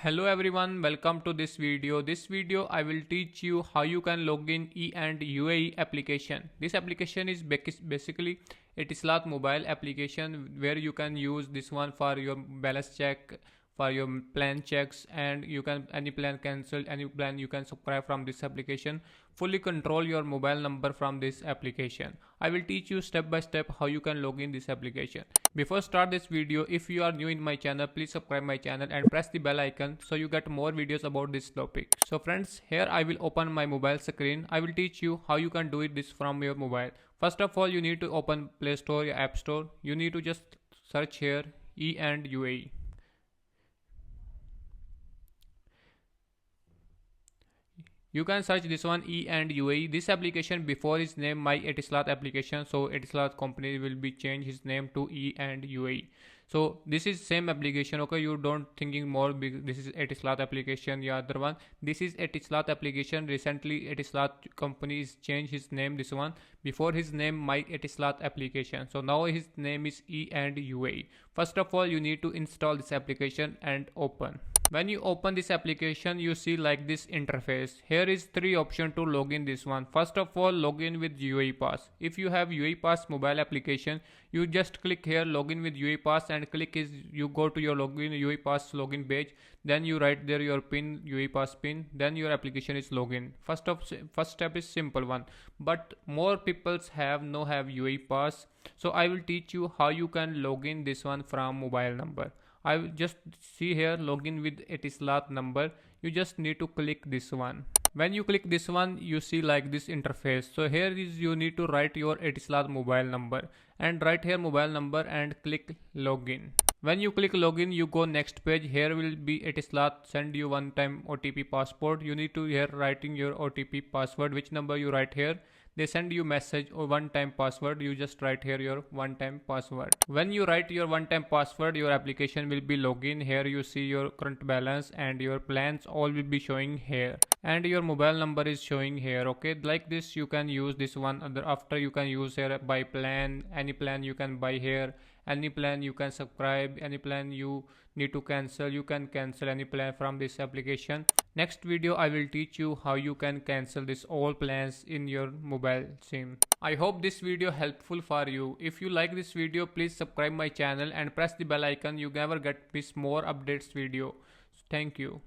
Hello everyone, welcome to this video. This video I will teach you how you can log in E and UAE application. This application is basically Etisalat mobile application where you can use this one for your balance check, for your plan checks, and you can any plan cancel, any plan you can subscribe from this application. Fully control your mobile number from this application. I will teach you step by step how you can log in this application. Before start this video, if you are new in my channel, please subscribe my channel and press the bell icon so you get more videos about this topic. So friends, here I will open my mobile screen. I will teach you how you can do it this from your mobile. First of all, you need to open Play Store or App Store. You need to just search here E and UAE. You can search this one E and UAE. This application before is named My Etisalat application, so Etisalat company will be change his name to E and UAE. So this is same application. Okay, you don't thinking more this is Etisalat application, the other one. This is Etisalat application. Recently Etisalat company is changed his name. This one before his name My Etisalat application. So now his name is E and UAE. First of all, you need to install this application and open. When you open this application, you see like this interface. Here is three options to log in this one. First of all, log in with UAE Pass. If you have UAE Pass mobile application, you just click here login with UAE Pass and click is you go to your login UAE Pass login page. Then you write there your pin, UAE Pass pin. Then your application is login. First step is simple one, but more peoples have UAE Pass. So I will teach you how you can log in this one from mobile number. I will just see here login with Etisalat number. You just need to click this one. When you click this one, you see like this interface. So here is you need to write your Etisalat mobile number and write here mobile number and click login. When you click login, you go next page. Here will be Etisalat send you one time OTP passport. You need to here writing your OTP password, which number you write here. They send you message or one time password. You just write here your one time password. When you write your one time password, your application will be login. Here you see your current balance and your plans all will be showing here, and your mobile number is showing here. Okay, like this you can use this one. After you can use here buy plan, any plan you can buy here, any plan you can subscribe, any plan you need to cancel, you can cancel any plan from this application. Next video I will teach you how you can cancel this all plans in your mobile SIM. I hope this video helpful for you. If you like this video, please subscribe my channel and press the bell icon. You never get miss more updates video. Thank you.